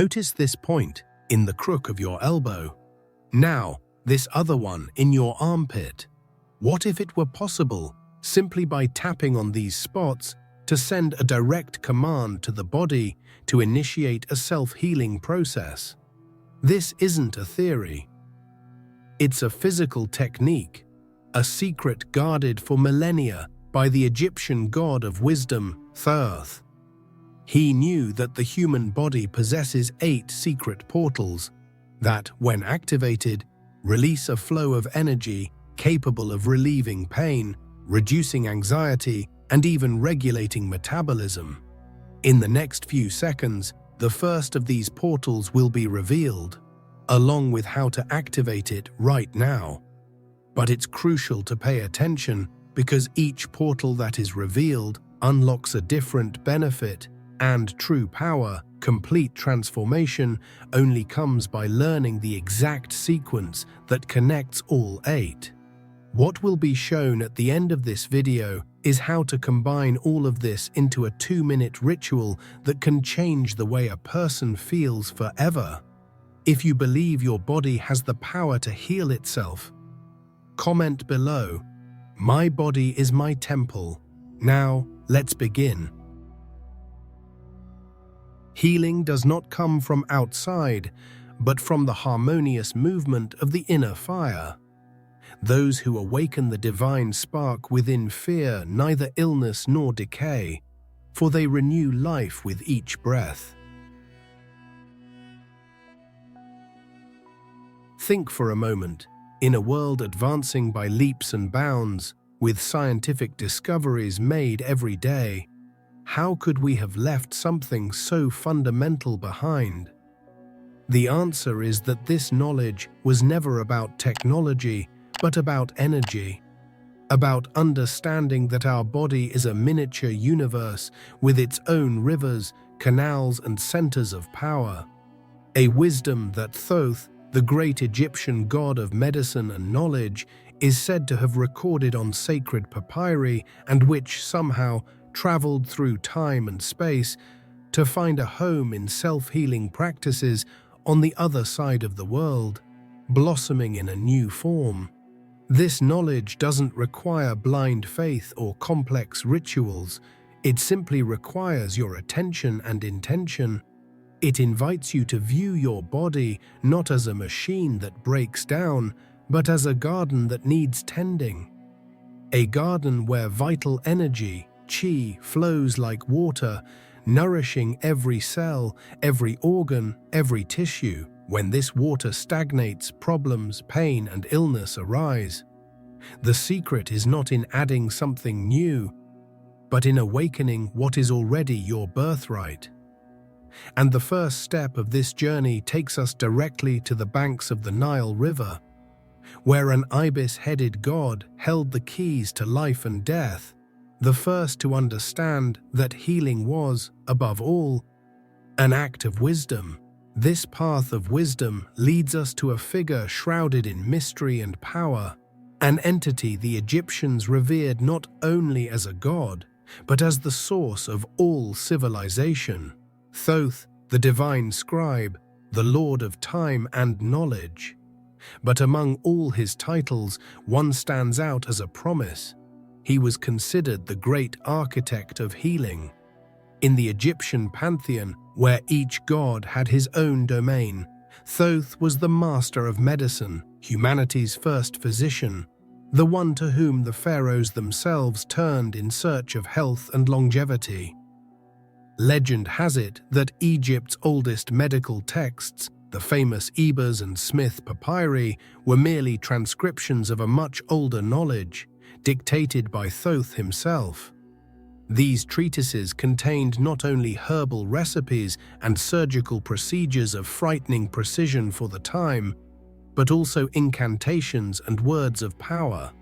Notice this point in the crook of your elbow. Now, this other one in your armpit. What if it were possible, simply by tapping on these spots, to send a direct command to the body to initiate a self-healing process? This isn't a theory. It's a physical technique, a secret guarded for millennia by the Egyptian god of wisdom, Thoth. He knew that the human body possesses 8 secret portals that, when activated, release a flow of energy capable of relieving pain, reducing anxiety, and even regulating metabolism. In the next few seconds, the first of these portals will be revealed, along with how to activate it right now. But it's crucial to pay attention because each portal that is revealed unlocks a different benefit, and true power, complete transformation, only comes by learning the exact sequence that connects all 8. What will be shown at the end of this video is how to combine all of this into a 2-minute ritual that can change the way a person feels forever. If you believe your body has the power to heal itself, comment below, "My body is my temple." Now, let's begin. Healing does not come from outside, but from the harmonious movement of the inner fire. Those who awaken the divine spark within fear neither illness nor decay, for they renew life with each breath. Think for a moment, in a world advancing by leaps and bounds, with scientific discoveries made every day, how could we have left something so fundamental behind? The answer is that this knowledge was never about technology, but about energy, about understanding that our body is a miniature universe with its own rivers, canals, and centers of power. A wisdom that Thoth, the great Egyptian god of medicine and knowledge, is said to have recorded on sacred papyri and which somehow traveled through time and space to find a home in self-healing practices on the other side of the world, blossoming in a new form. This knowledge doesn't require blind faith or complex rituals. It simply requires your attention and intention. It invites you to view your body not as a machine that breaks down, but as a garden that needs tending. A garden where vital energy, chi, flows like water, nourishing every cell, every organ, every tissue. When this water stagnates, problems, pain, and illness arise. The secret is not in adding something new, but in awakening what is already your birthright. And the first step of this journey takes us directly to the banks of the Nile River, where an ibis-headed god held the keys to life and death, the first to understand that healing was, above all, an act of wisdom. This path of wisdom leads us to a figure shrouded in mystery and power, an entity the Egyptians revered not only as a god, but as the source of all civilization. Thoth, the divine scribe, the lord of time and knowledge. But among all his titles, one stands out as a promise. He was considered the great architect of healing. In the Egyptian pantheon, where each god had his own domain, Thoth was the master of medicine, humanity's first physician, the one to whom the pharaohs themselves turned in search of health and longevity. Legend has it that Egypt's oldest medical texts, the famous Ebers and Smith papyri, were merely transcriptions of a much older knowledge, dictated by Thoth himself. These treatises contained not only herbal recipes and surgical procedures of frightening precision for the time, but also incantations and words of power.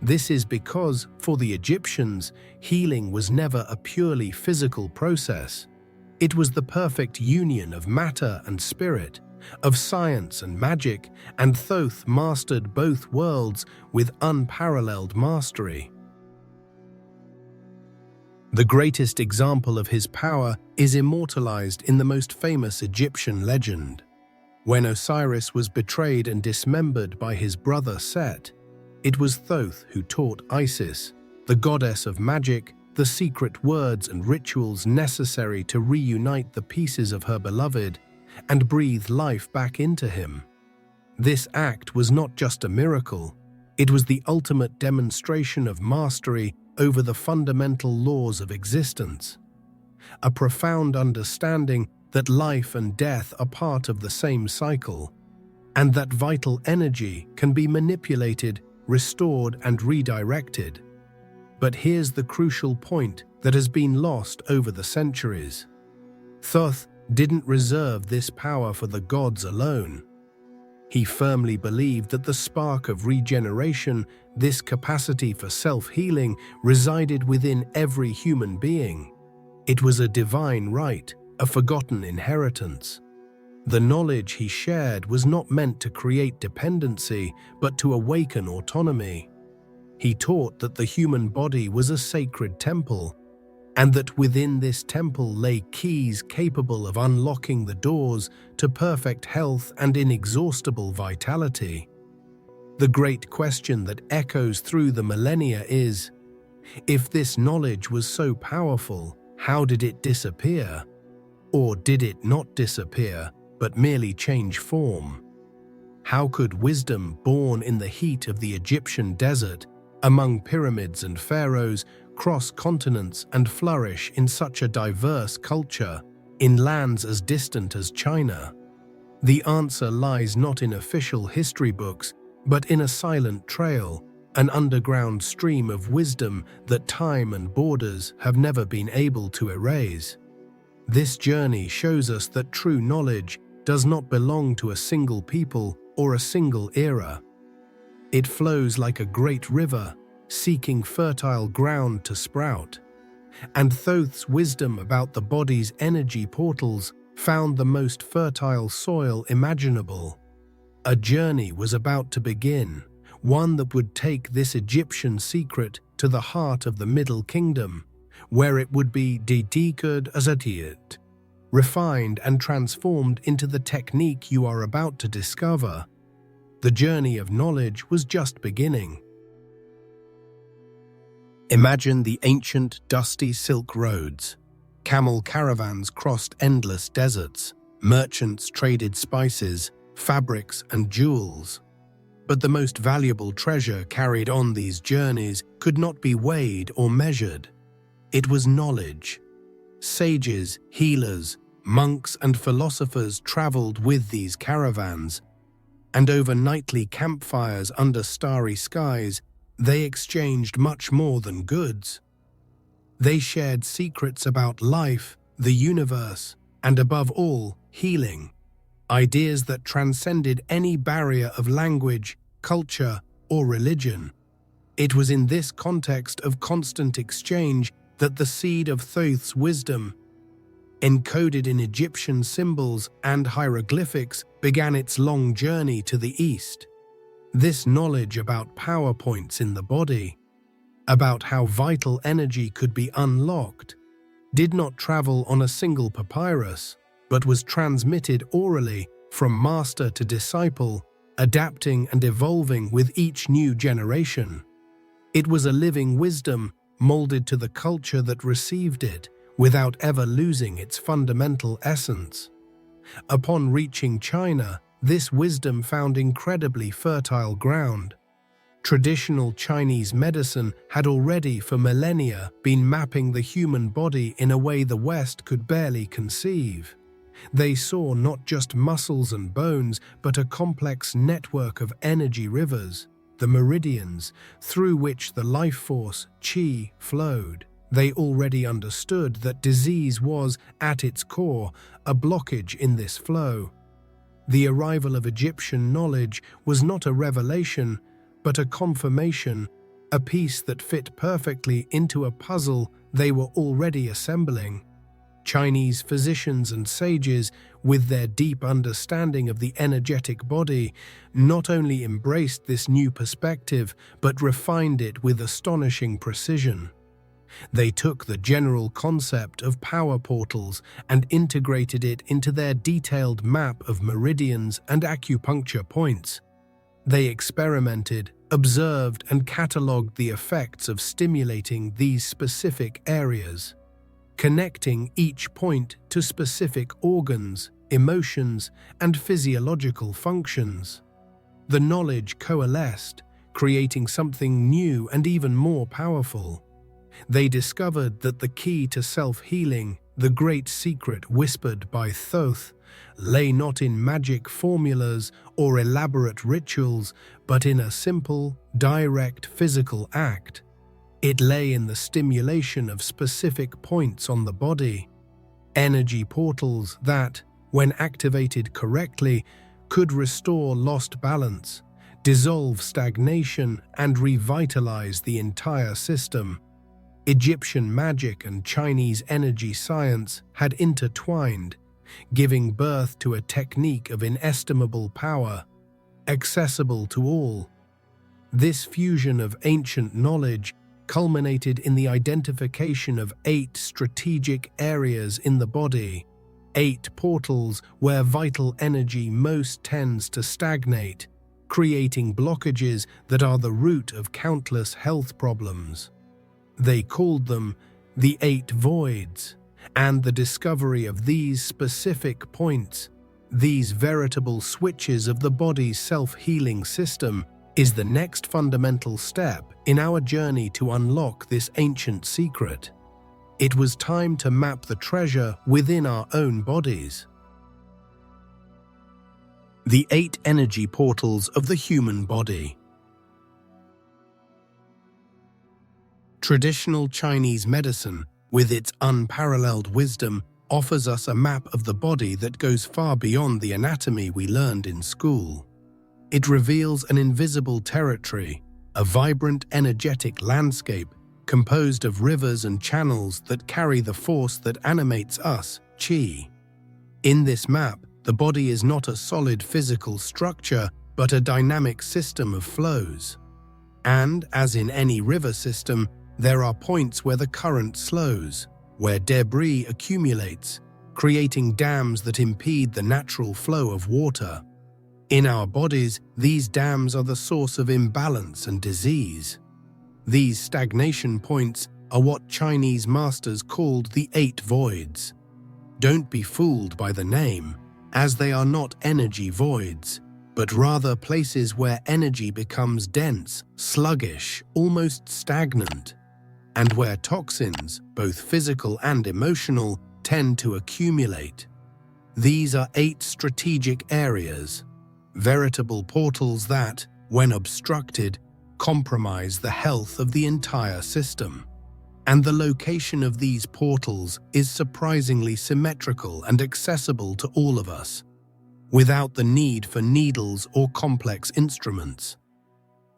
This is because, for the Egyptians, healing was never a purely physical process. It was the perfect union of matter and spirit, of science and magic, and Thoth mastered both worlds with unparalleled mastery. The greatest example of his power is immortalized in the most famous Egyptian legend. When Osiris was betrayed and dismembered by his brother Set, it was Thoth who taught Isis, the goddess of magic, the secret words and rituals necessary to reunite the pieces of her beloved and breathe life back into him. This act was not just a miracle, it was the ultimate demonstration of mastery over the fundamental laws of existence, a profound understanding that life and death are part of the same cycle, and that vital energy can be manipulated, restored, and redirected. But here's the crucial point that has been lost over the centuries. Thoth didn't reserve this power for the gods alone. He firmly believed that the spark of regeneration, this capacity for self-healing, resided within every human being. It was a divine right, a forgotten inheritance. The knowledge he shared was not meant to create dependency, but to awaken autonomy. He taught that the human body was a sacred temple, and that within this temple lay keys capable of unlocking the doors to perfect health and inexhaustible vitality. The great question that echoes through the millennia is, if this knowledge was so powerful, how did it disappear? Or did it not disappear, but merely change form? How could wisdom born in the heat of the Egyptian desert, among pyramids and pharaohs, cross continents and flourish in such a diverse culture, in lands as distant as China? The answer lies not in official history books, but in a silent trail, an underground stream of wisdom that time and borders have never been able to erase. This journey shows us that true knowledge does not belong to a single people or a single era. It flows like a great river, seeking fertile ground to sprout. And Thoth's wisdom about the body's energy portals found the most fertile soil imaginable. A journey was about to begin, one that would take this Egyptian secret to the heart of the Middle Kingdom, where it would be decoded as a Thoth, refined and transformed into the technique you are about to discover. The journey of knowledge was just beginning. Imagine the ancient, dusty Silk Roads. Camel caravans crossed endless deserts. Merchants traded spices, fabrics, and jewels. But the most valuable treasure carried on these journeys could not be weighed or measured. It was knowledge. Sages, healers, monks, and philosophers traveled with these caravans, and over nightly campfires under starry skies, they exchanged much more than goods. They shared secrets about life, the universe, and above all, healing, ideas that transcended any barrier of language, culture, or religion. It was in this context of constant exchange that the seed of Thoth's wisdom, encoded in Egyptian symbols and hieroglyphics, began its long journey to the east. This knowledge about power points in the body, about how vital energy could be unlocked, did not travel on a single papyrus, but was transmitted orally from master to disciple, adapting and evolving with each new generation. It was a living wisdom molded to the culture that received it, without ever losing its fundamental essence. Upon reaching China, this wisdom found incredibly fertile ground. Traditional Chinese medicine had already for millennia been mapping the human body in a way the West could barely conceive. They saw not just muscles and bones, but a complex network of energy rivers, the meridians, through which the life force, qi, flowed. They already understood that disease was, at its core, a blockage in this flow. The arrival of Egyptian knowledge was not a revelation, but a confirmation, a piece that fit perfectly into a puzzle they were already assembling. Chinese physicians and sages, with their deep understanding of the energetic body, not only embraced this new perspective, but refined it with astonishing precision. They took the general concept of power portals and integrated it into their detailed map of meridians and acupuncture points. They experimented, observed, and catalogued the effects of stimulating these specific areas, connecting each point to specific organs, emotions, and physiological functions. The knowledge coalesced, creating something new and even more powerful. They discovered that the key to self-healing, the great secret whispered by Thoth, lay not in magic formulas or elaborate rituals, but in a simple, direct physical act. It lay in the stimulation of specific points on the body, energy portals that, when activated correctly, could restore lost balance, dissolve stagnation, and revitalize the entire system. Egyptian magic and Chinese energy science had intertwined, giving birth to a technique of inestimable power, accessible to all. This fusion of ancient knowledge culminated in the identification of 8 strategic areas in the body, 8 portals where vital energy most tends to stagnate, creating blockages that are the root of countless health problems. They called them the 8 voids, and the discovery of these specific points, these veritable switches of the body's self-healing system, is the next fundamental step in our journey to unlock this ancient secret. It was time to map the treasure within our own bodies. The 8 energy portals of the human body. Traditional Chinese medicine, with its unparalleled wisdom, offers us a map of the body that goes far beyond the anatomy we learned in school. It reveals an invisible territory, a vibrant, energetic landscape composed of rivers and channels that carry the force that animates us, qi. In this map, the body is not a solid physical structure, but a dynamic system of flows. And, as in any river system, there are points where the current slows, where debris accumulates, creating dams that impede the natural flow of water. In our bodies, these dams are the source of imbalance and disease. These stagnation points are what Chinese masters called the 8 voids. Don't be fooled by the name, as they are not energy voids, but rather places where energy becomes dense, sluggish, almost stagnant, and where toxins, both physical and emotional, tend to accumulate. These are 8 strategic areas, veritable portals that, when obstructed, compromise the health of the entire system. And the location of these portals is surprisingly symmetrical and accessible to all of us, without the need for needles or complex instruments.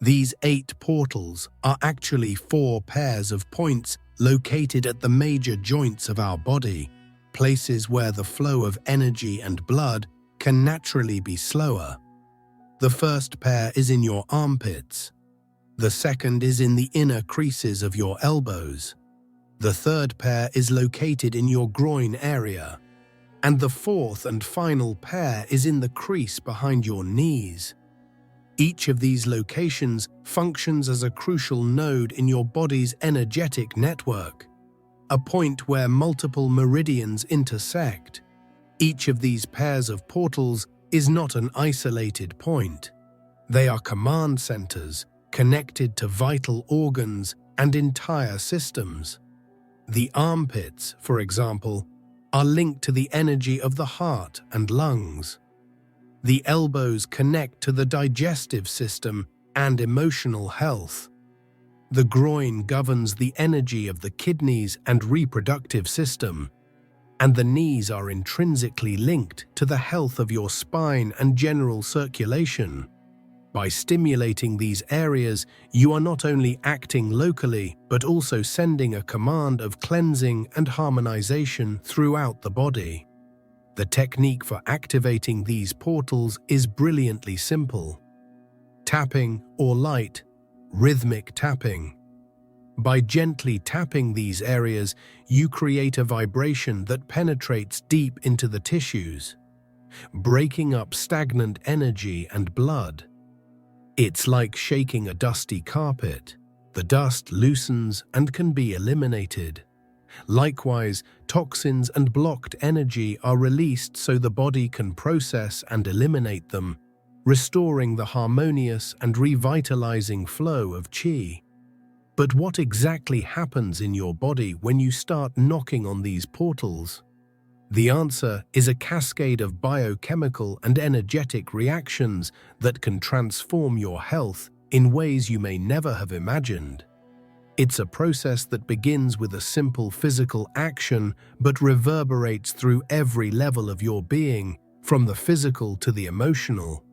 These 8 portals are actually 4 pairs of points located at the major joints of our body, places where the flow of energy and blood can naturally be slower. The first pair is in your armpits. The second is in the inner creases of your elbows. The third pair is located in your groin area. And the fourth and final pair is in the crease behind your knees. Each of these locations functions as a crucial node in your body's energetic network, a point where multiple meridians intersect. Each of these pairs of portals is not an isolated point. They are command centers connected to vital organs and entire systems. The armpits, for example, are linked to the energy of the heart and lungs. The elbows connect to the digestive system and emotional health. The groin governs the energy of the kidneys and reproductive system, and the knees are intrinsically linked to the health of your spine and general circulation. By stimulating these areas, you are not only acting locally, but also sending a command of cleansing and harmonization throughout the body. The technique for activating these portals is brilliantly simple. Tapping or light, rhythmic tapping. By gently tapping these areas, you create a vibration that penetrates deep into the tissues, breaking up stagnant energy and blood. It's like shaking a dusty carpet. The dust loosens and can be eliminated. Likewise, toxins and blocked energy are released so the body can process and eliminate them, restoring the harmonious and revitalizing flow of qi. But what exactly happens in your body when you start knocking on these portals? The answer is a cascade of biochemical and energetic reactions that can transform your health in ways you may never have imagined. It's a process that begins with a simple physical action but reverberates through every level of your being, from the physical to the emotional.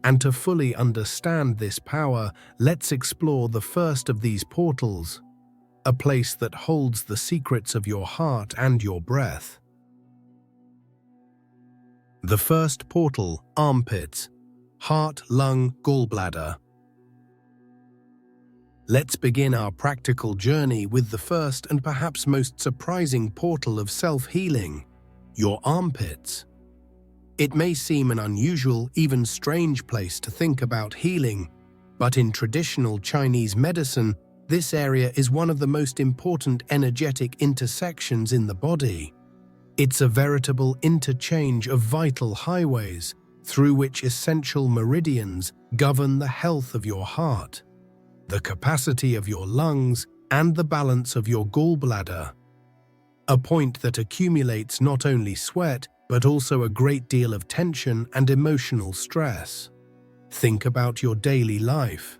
And to fully understand this power, let's explore the first of these portals, a place that holds the secrets of your heart and your breath. The first portal, armpits, heart, lung, gallbladder. Let's begin our practical journey with the first and perhaps most surprising portal of self-healing, your armpits. It may seem an unusual, even strange place to think about healing, but in traditional Chinese medicine, this area is one of the most important energetic intersections in the body. It's a veritable interchange of vital highways through which essential meridians govern the health of your heart, the capacity of your lungs, and the balance of your gallbladder. A point that accumulates not only sweat, but also a great deal of tension and emotional stress. Think about your daily life.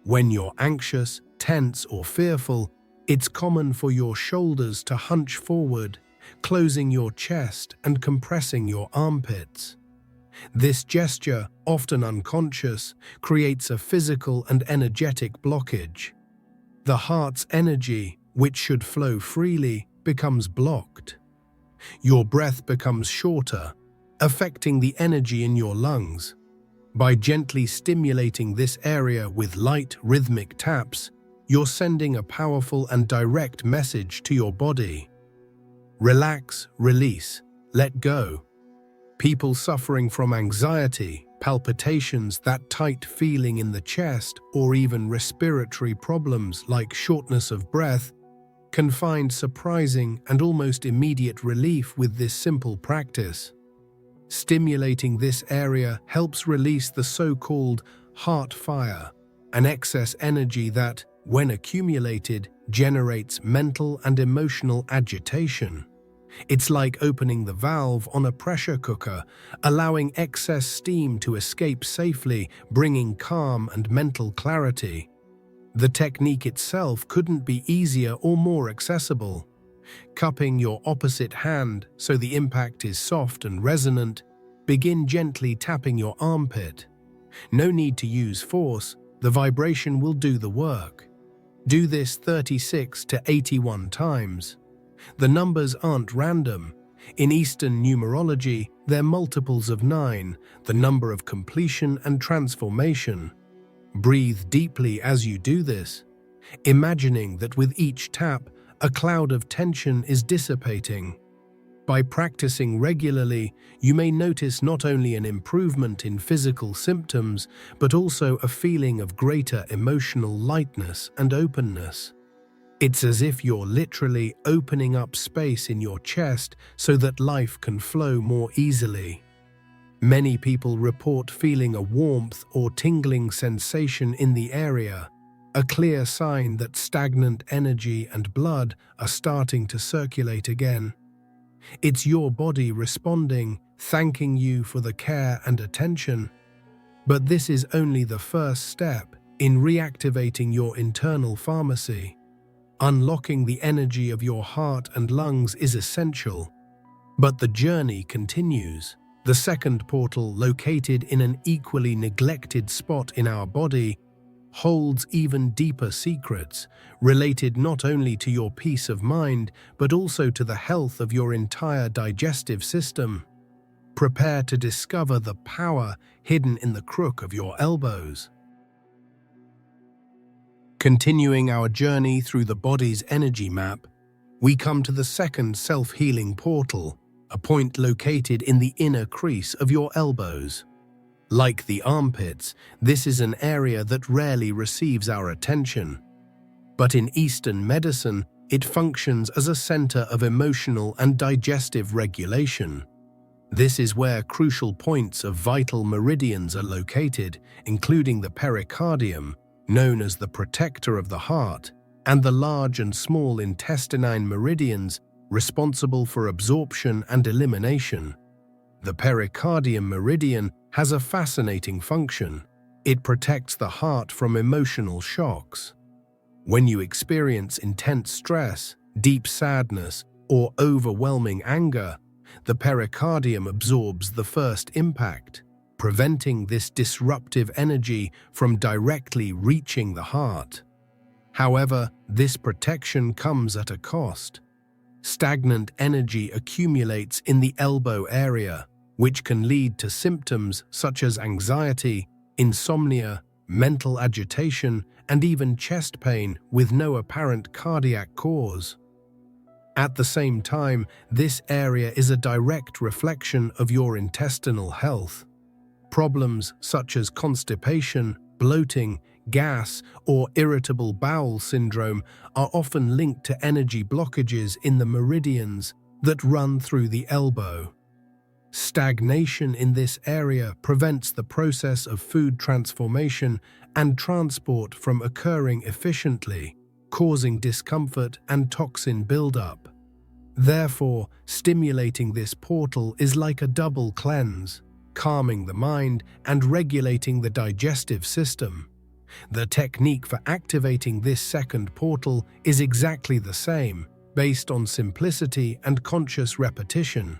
When you're anxious, tense, or fearful, it's common for your shoulders to hunch forward, closing your chest and compressing your armpits. This gesture, often unconscious, creates a physical and energetic blockage. The heart's energy, which should flow freely, becomes blocked. Your breath becomes shorter, affecting the energy in your lungs. By gently stimulating this area with light, rhythmic taps, you're sending a powerful and direct message to your body. Relax, release, let go. People suffering from anxiety, palpitations, that tight feeling in the chest, or even respiratory problems like shortness of breath, can find surprising and almost immediate relief with this simple practice. Stimulating this area helps release the so-called heart fire, an excess energy that, when accumulated, generates mental and emotional agitation. It's like opening the valve on a pressure cooker, allowing excess steam to escape safely, bringing calm and mental clarity. The technique itself couldn't be easier or more accessible. Cupping your opposite hand so the impact is soft and resonant, begin gently tapping your armpit. No need to use force, the vibration will do the work. Do this 36 to 81 times. The numbers aren't random. In Eastern numerology, they're multiples of 9, the number of completion and transformation. Breathe deeply as you do this, imagining that with each tap, a cloud of tension is dissipating. By practicing regularly, you may notice not only an improvement in physical symptoms, but also a feeling of greater emotional lightness and openness. It's as if you're literally opening up space in your chest so that life can flow more easily. Many people report feeling a warmth or tingling sensation in the area, a clear sign that stagnant energy and blood are starting to circulate again. It's your body responding, thanking you for the care and attention. But this is only the first step in reactivating your internal pharmacy. Unlocking the energy of your heart and lungs is essential. But the journey continues. The second portal, located in an equally neglected spot in our body, holds even deeper secrets, related not only to your peace of mind, but also to the health of your entire digestive system. Prepare to discover the power hidden in the crook of your elbows. Continuing our journey through the body's energy map, we come to the second self-healing portal, a point located in the inner crease of your elbows. Like the armpits, this is an area that rarely receives our attention. But in Eastern medicine, it functions as a center of emotional and digestive regulation. This is where crucial points of vital meridians are located, including the pericardium, known as the protector of the heart, and the large and small intestinine meridians responsible for absorption and elimination. The pericardium meridian has a fascinating function. It protects the heart from emotional shocks. When you experience intense stress, deep sadness, or overwhelming anger, the pericardium absorbs the first impact, preventing this disruptive energy from directly reaching the heart. However, this protection comes at a cost. Stagnant energy accumulates in the elbow area, which can lead to symptoms such as anxiety, insomnia, mental agitation, and even chest pain with no apparent cardiac cause. At the same time, this area is a direct reflection of your intestinal health. Problems such as constipation, bloating, gas, or irritable bowel syndrome are often linked to energy blockages in the meridians that run through the elbow. Stagnation in this area prevents the process of food transformation and transport from occurring efficiently, causing discomfort and toxin buildup. Therefore, stimulating this portal is like a double cleanse, calming the mind and regulating the digestive system. The technique for activating this second portal is exactly the same, based on simplicity and conscious repetition.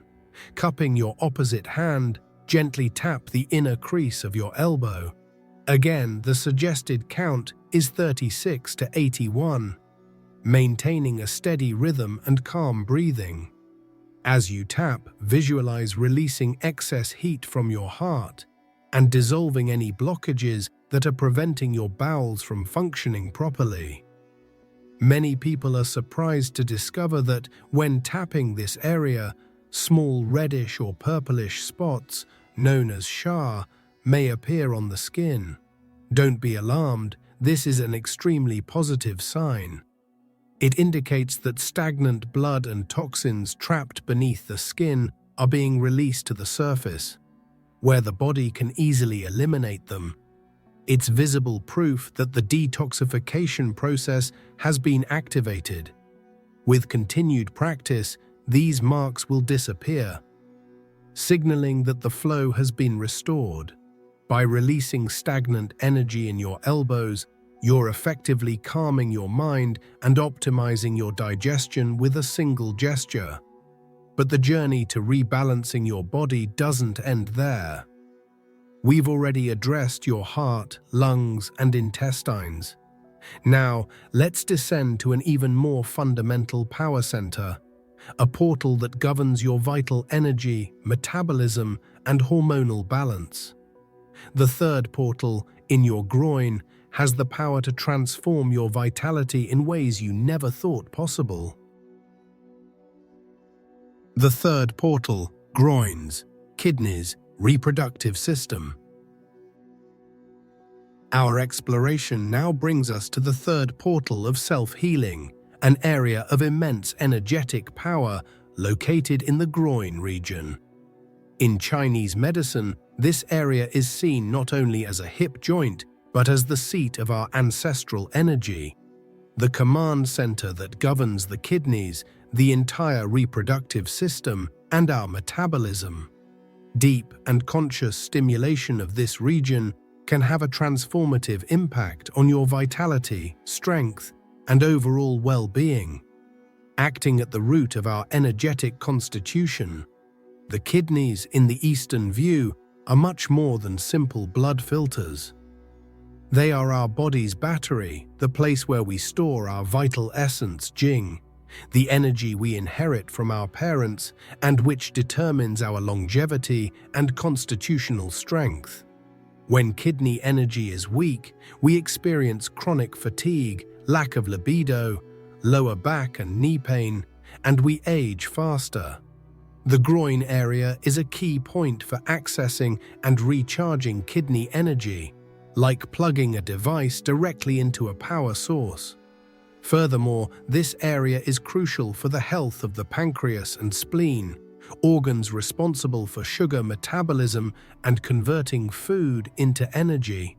Cupping your opposite hand, gently tap the inner crease of your elbow. Again, the suggested count is 36 to 81, maintaining a steady rhythm and calm breathing. As you tap, visualize releasing excess heat from your heart and dissolving any blockages that are preventing your bowels from functioning properly. Many people are surprised to discover that when tapping this area, small reddish or purplish spots, known as Shah, may appear on the skin. Don't be alarmed, this is an extremely positive sign. It indicates that stagnant blood and toxins trapped beneath the skin are being released to the surface, where the body can easily eliminate them. It's visible proof that the detoxification process has been activated. With continued practice, these marks will disappear, signaling that the flow has been restored. By releasing stagnant energy in your elbows, you're effectively calming your mind and optimizing your digestion with a single gesture. But the journey to rebalancing your body doesn't end there. We've already addressed your heart, lungs, and intestines. Now, let's descend to an even more fundamental power center, a portal that governs your vital energy, metabolism, and hormonal balance. The third portal, in your groin, has the power to transform your vitality in ways you never thought possible. The third portal, groins, kidneys, reproductive system. Our exploration now brings us to the third portal of self-healing, an area of immense energetic power located in the groin region. In Chinese medicine, this area is seen not only as a hip joint, but as the seat of our ancestral energy, the command center that governs the kidneys, the entire reproductive system, and our metabolism. Deep and conscious stimulation of this region can have a transformative impact on your vitality, strength, and overall well-being. Acting at the root of our energetic constitution, the kidneys in the Eastern view are much more than simple blood filters. They are our body's battery, the place where we store our vital essence, Jing, the energy we inherit from our parents and which determines our longevity and constitutional strength. When kidney energy is weak, we experience chronic fatigue, lack of libido, lower back and knee pain, and we age faster. The groin area is a key point for accessing and recharging kidney energy, like plugging a device directly into a power source. Furthermore, this area is crucial for the health of the pancreas and spleen, organs responsible for sugar metabolism and converting food into energy.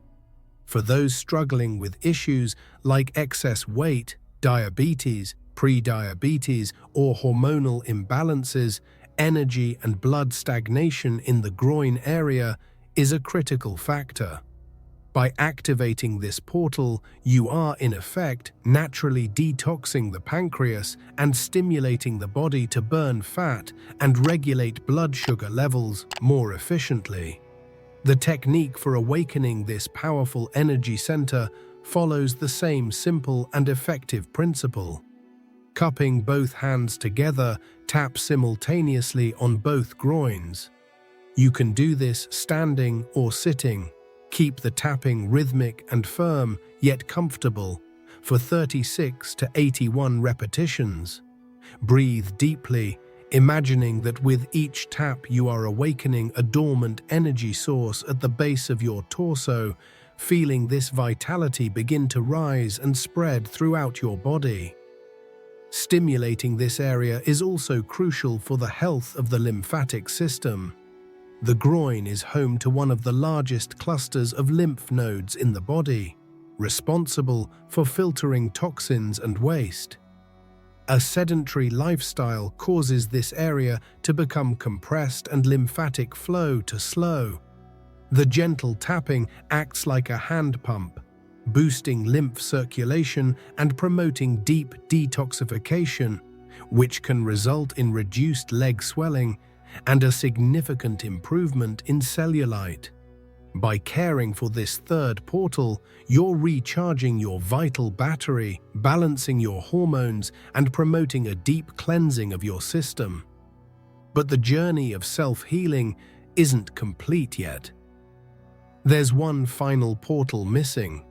For those struggling with issues like excess weight, diabetes, pre-diabetes, or hormonal imbalances, energy and blood stagnation in the groin area is a critical factor. By activating this portal, you are, in effect, naturally detoxing the pancreas and stimulating the body to burn fat and regulate blood sugar levels more efficiently. The technique for awakening this powerful energy center follows the same simple and effective principle. Cupping both hands together, tap simultaneously on both groins. You can do this standing or sitting. Keep the tapping rhythmic and firm, yet comfortable, for 36 to 81 repetitions. Breathe deeply, imagining that with each tap you are awakening a dormant energy source at the base of your torso, feeling this vitality begin to rise and spread throughout your body. Stimulating this area is also crucial for the health of the lymphatic system. The groin is home to one of the largest clusters of lymph nodes in the body, responsible for filtering toxins and waste. A sedentary lifestyle causes this area to become compressed and lymphatic flow to slow. The gentle tapping acts like a hand pump, boosting lymph circulation and promoting deep detoxification, which can result in reduced leg swelling and a significant improvement in cellulite. By caring for this third portal, you're recharging your vital battery, balancing your hormones, and promoting a deep cleansing of your system. But the journey of self-healing isn't complete yet. There's one final portal missing,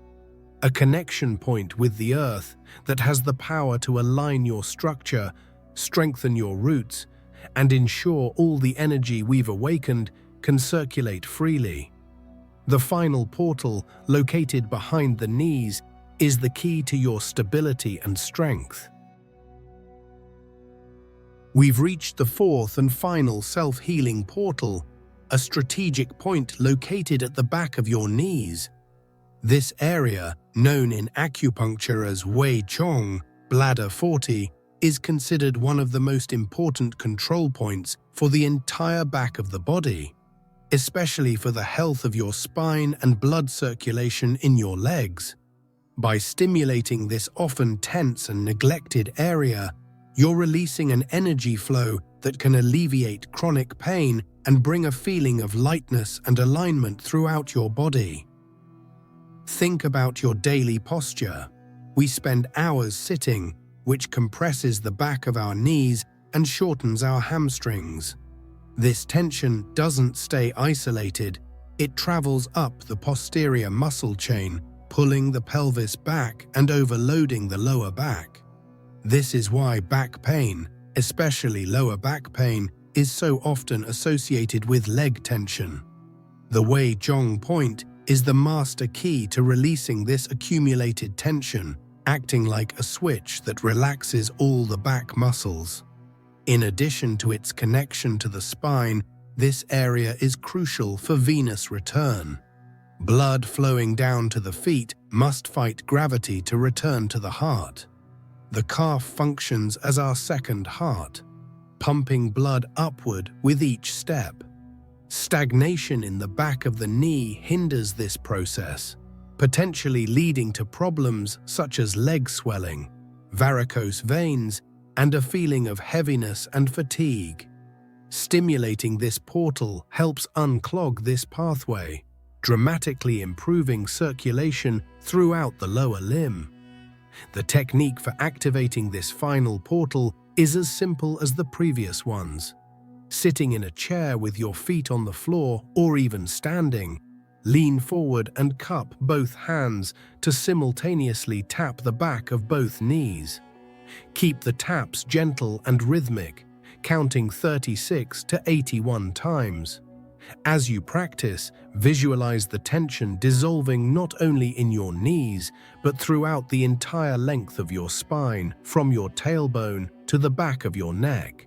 a connection point with the earth that has the power to align your structure, strengthen your roots, and ensure all the energy we've awakened can circulate freely. The final portal, located behind the knees, is the key to your stability and strength. We've reached the fourth and final self-healing portal, a strategic point located at the back of your knees. This area, known in acupuncture as Wei Chong, bladder 40, is considered one of the most important control points for the entire back of the body, especially for the health of your spine and blood circulation in your legs. By stimulating this often tense and neglected area, you're releasing an energy flow that can alleviate chronic pain and bring a feeling of lightness and alignment throughout your body. Think about your daily posture. We spend hours sitting, which compresses the back of our knees and shortens our hamstrings. This tension doesn't stay isolated, it travels up the posterior muscle chain, pulling the pelvis back and overloading the lower back. This is why back pain, especially lower back pain, is so often associated with leg tension. The Wei Chong point is the master key to releasing this accumulated tension, acting like a switch that relaxes all the back muscles. In addition to its connection to the spine, this area is crucial for venous return. Blood flowing down to the feet must fight gravity to return to the heart. The calf functions as our second heart, pumping blood upward with each step. Stagnation in the back of the knee hinders this process, potentially leading to problems such as leg swelling, varicose veins, and a feeling of heaviness and fatigue. Stimulating this portal helps unclog this pathway, dramatically improving circulation throughout the lower limb. The technique for activating this final portal is as simple as the previous ones. Sitting in a chair with your feet on the floor or even standing, Lean forward and cup both hands to simultaneously tap the back of both knees. Keep the taps gentle and rhythmic, counting 36 to 81 times. As you practice, visualize the tension dissolving not only in your knees, but throughout the entire length of your spine, from your tailbone to the back of your neck.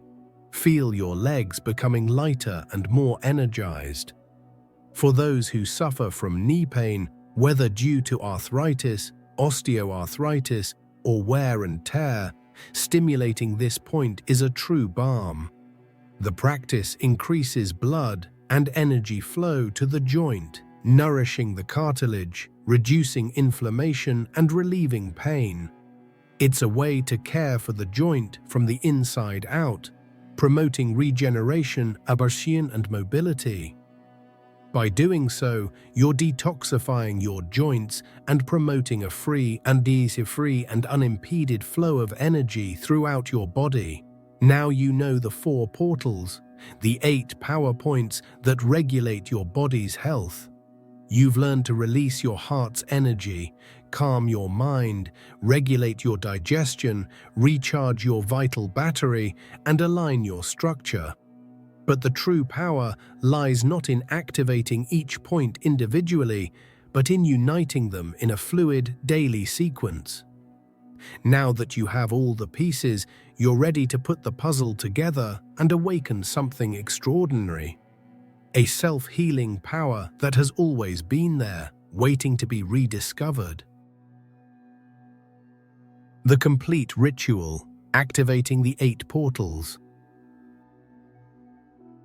Feel your legs becoming lighter and more energized. For those who suffer from knee pain, whether due to arthritis, osteoarthritis, or wear and tear, stimulating this point is a true balm. The practice increases blood and energy flow to the joint, nourishing the cartilage, reducing inflammation and relieving pain. It's a way to care for the joint from the inside out, promoting regeneration, abrasion, and mobility. By doing so, you're detoxifying your joints and promoting a free and unimpeded flow of energy throughout your body. Now you know the 4 portals, the 8 power points that regulate your body's health. You've learned to release your heart's energy, calm your mind, regulate your digestion, recharge your vital battery, and align your structure. But the true power lies not in activating each point individually, but in uniting them in a fluid, daily sequence. Now that you have all the pieces, you're ready to put the puzzle together and awaken something extraordinary. A self-healing power that has always been there, waiting to be rediscovered. The complete ritual, activating the 8 portals.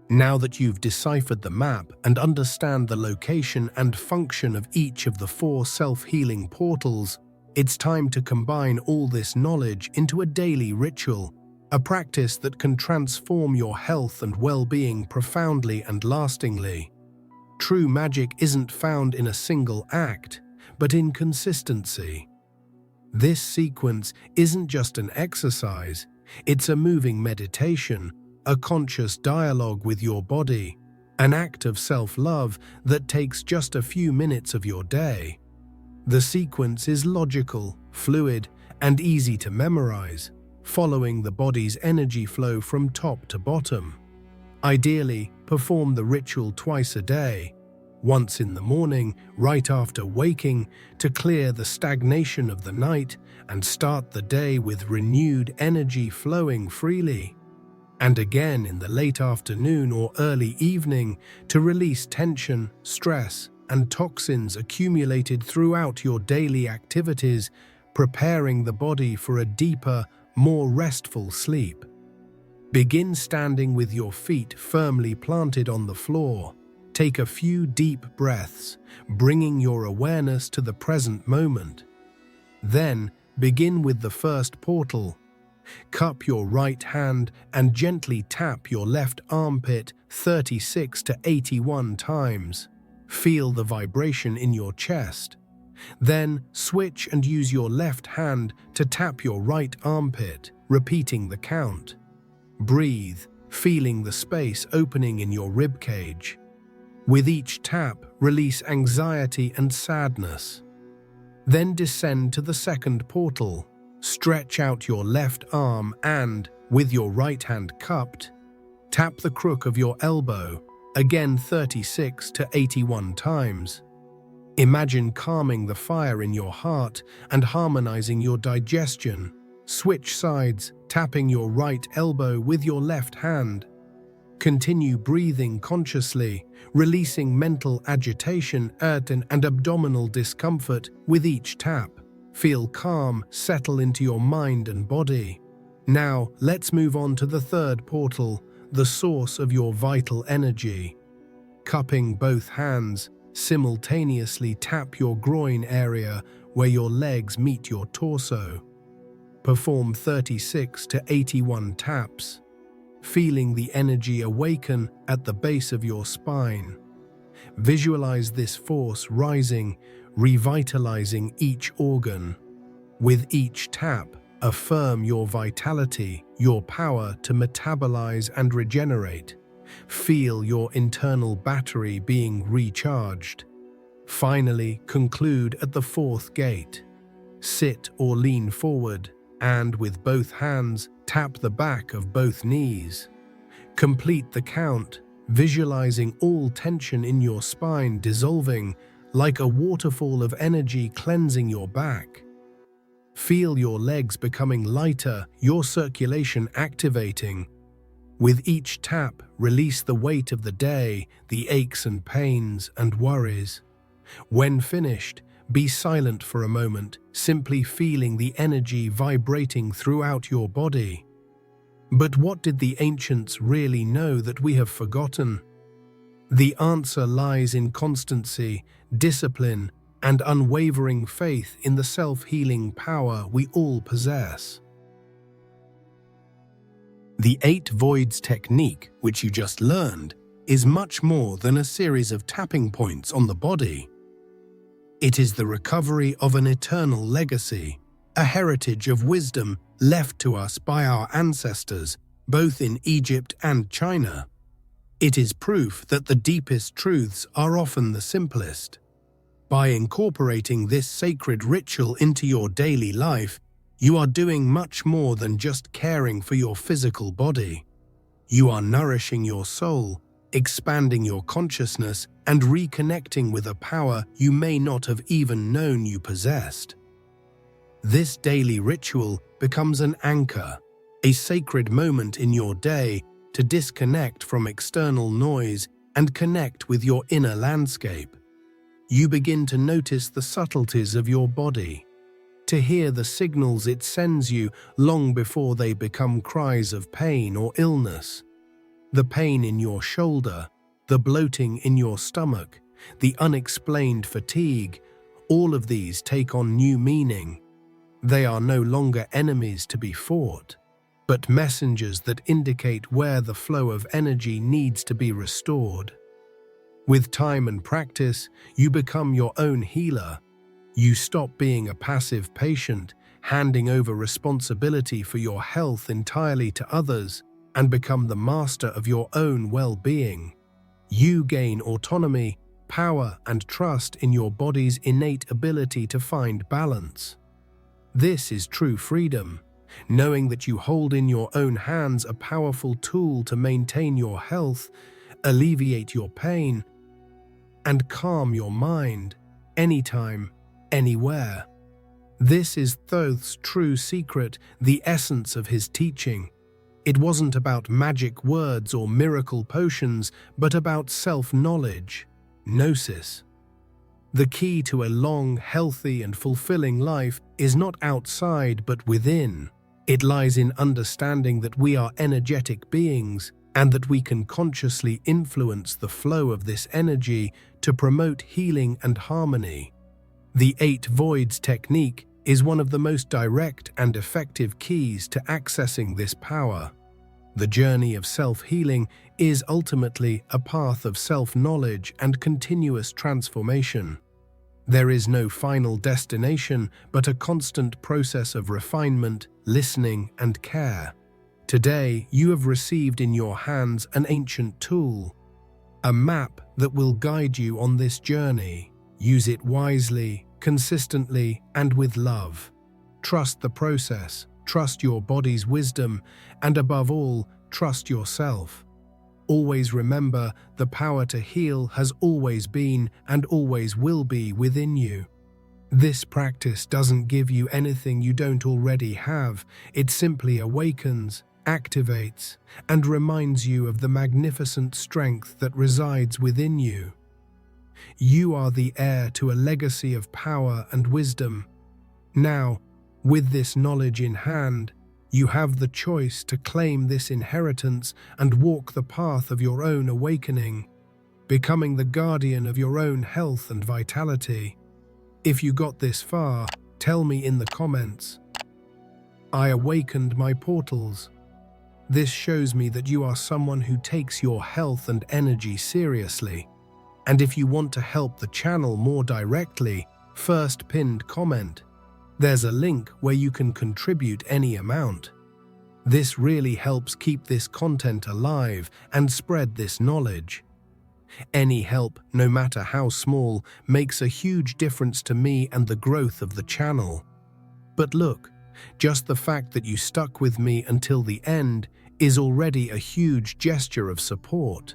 Now that you've deciphered the map and understand the location and function of each of the 4 self-healing portals, it's time to combine all this knowledge into a daily ritual, a practice that can transform your health and well-being profoundly and lastingly. True magic isn't found in a single act, but in consistency. This sequence isn't just an exercise, it's a moving meditation, a conscious dialogue with your body, an act of self-love that takes just a few minutes of your day. The sequence is logical, fluid, and easy to memorize, following the body's energy flow from top to bottom. Ideally, perform the ritual twice a day, once in the morning, right after waking, to clear the stagnation of the night and start the day with renewed energy flowing freely. And again in the late afternoon or early evening to release tension, stress, and toxins accumulated throughout your daily activities, preparing the body for a deeper, more restful sleep. Begin standing with your feet firmly planted on the floor. Take a few deep breaths, bringing your awareness to the present moment. Then, begin with the first portal. Cup your right hand and gently tap your left armpit 36 to 81 times. Feel the vibration in your chest. Then switch and use your left hand to tap your right armpit, repeating the count. Breathe, feeling the space opening in your ribcage. With each tap, release anxiety and sadness. Then descend to the second portal. Stretch out your left arm and, with your right hand cupped, tap the crook of your elbow, again 36 to 81 times. Imagine calming the fire in your heart and harmonizing your digestion. Switch sides, tapping your right elbow with your left hand. Continue breathing consciously, releasing mental agitation, and abdominal discomfort with each tap. Feel calm settle into your mind and body. Now, let's move on to the third portal, the source of your vital energy. Cupping both hands, simultaneously tap your groin area where your legs meet your torso. Perform 36 to 81 taps, feeling the energy awaken at the base of your spine. Visualize this force rising, revitalizing each organ. With each tap, affirm your vitality, your power to metabolize and regenerate. Feel your internal battery being recharged. Finally, conclude at the fourth gate. Sit or lean forward, and with both hands, tap the back of both knees. Complete the count, visualizing all tension in your spine dissolving like a waterfall of energy cleansing your back. Feel your legs becoming lighter, your circulation activating. With each tap, release the weight of the day, the aches and pains and worries. When finished, be silent for a moment, simply feeling the energy vibrating throughout your body. But what did the ancients really know that we have forgotten? The answer lies in constancy, discipline, and unwavering faith in the self-healing power we all possess. The 8 voids technique, which you just learned, is much more than a series of tapping points on the body. It is the recovery of an eternal legacy, a heritage of wisdom left to us by our ancestors, both in Egypt and China. It is proof that the deepest truths are often the simplest. By incorporating this sacred ritual into your daily life, you are doing much more than just caring for your physical body. You are nourishing your soul, expanding your consciousness, and reconnecting with a power you may not have even known you possessed. This daily ritual becomes an anchor, a sacred moment in your day to disconnect from external noise and connect with your inner landscape. You begin to notice the subtleties of your body, to hear the signals it sends you long before they become cries of pain or illness. The pain in your shoulder, the bloating in your stomach, the unexplained fatigue, all of these take on new meaning. They are no longer enemies to be fought, but messengers that indicate where the flow of energy needs to be restored. With time and practice, you become your own healer. You stop being a passive patient, handing over responsibility for your health entirely to others, and become the master of your own well-being. You gain autonomy, power, and trust in your body's innate ability to find balance. This is true freedom, knowing that you hold in your own hands a powerful tool to maintain your health, alleviate your pain, and calm your mind, anytime, anywhere. This is Thoth's true secret, the essence of his teaching. It wasn't about magic words or miracle potions, but about self-knowledge, gnosis. The key to a long, healthy, and fulfilling life is not outside but within. It lies in understanding that we are energetic beings and that we can consciously influence the flow of this energy to promote healing and harmony. The 8 voids technique is one of the most direct and effective keys to accessing this power. The journey of self-healing is ultimately a path of self-knowledge and continuous transformation. There is no final destination, but a constant process of refinement, listening, and care. Today, you have received in your hands an ancient tool, a map that will guide you on this journey. Use it wisely, consistently, and with love. Trust the process, trust your body's wisdom, and above all, trust yourself. Always remember, the power to heal has always been and always will be within you. This practice doesn't give you anything you don't already have. It simply awakens, activates, and reminds you of the magnificent strength that resides within you. You are the heir to a legacy of power and wisdom. Now, with this knowledge in hand, you have the choice to claim this inheritance and walk the path of your own awakening, becoming the guardian of your own health and vitality. If you got this far, tell me in the comments. I awakened my portals. This shows me that you are someone who takes your health and energy seriously. And if you want to help the channel more directly, first pinned comment. There's a link where you can contribute any amount. This really helps keep this content alive and spread this knowledge. Any help, no matter how small, makes a huge difference to me and the growth of the channel. But look, just the fact that you stuck with me until the end is already a huge gesture of support.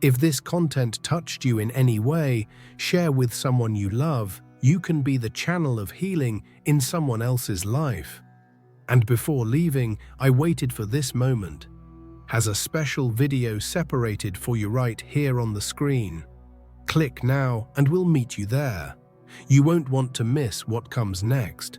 If this content touched you in any way, share with someone you love. You can be the channel of healing in someone else's life. And before leaving, I waited for this moment. Has a special video separated for you right here on the screen. Click now and we'll meet you there. You won't want to miss what comes next.